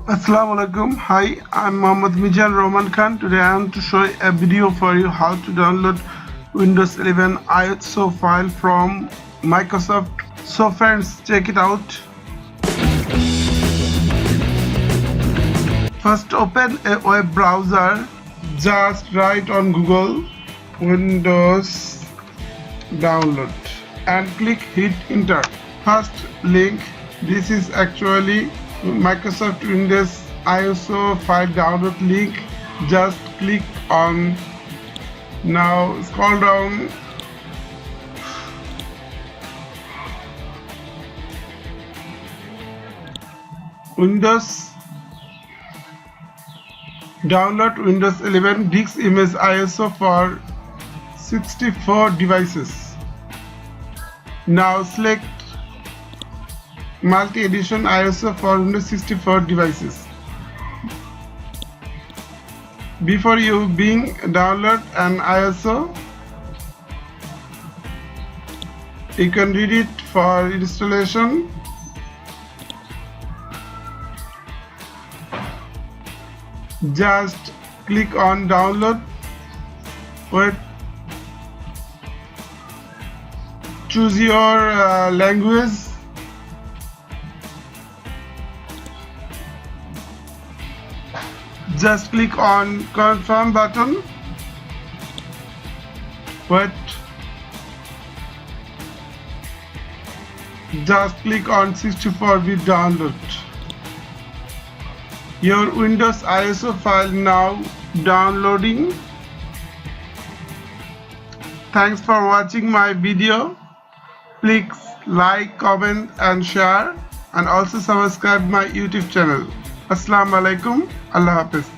Assalamu alaikum. Hi, I'm Mohammad Mijan Roman Khan. Today I am to show a video for you how to download Windows 11 ISO file from Microsoft. So friends, check it out. First open a web browser. Just write on Google Windows download and click hit enter. First link. This is actually Microsoft Windows ISO file download link. Just click on. Now scroll down. Windows download Windows 11 disk image ISO for 64 devices. Now select multi-edition ISO for Windows 64 devices. Before you being download an ISO, you can read it for installation. Just click on download. Wait. Choose your language. Just click on confirm button. Wait. Just click on 64-bit download. Your Windows ISO file now downloading. Thanks for watching my video. Please like, comment and share, and also subscribe my YouTube channel. Assalamu alaikum. Allah Hafiz.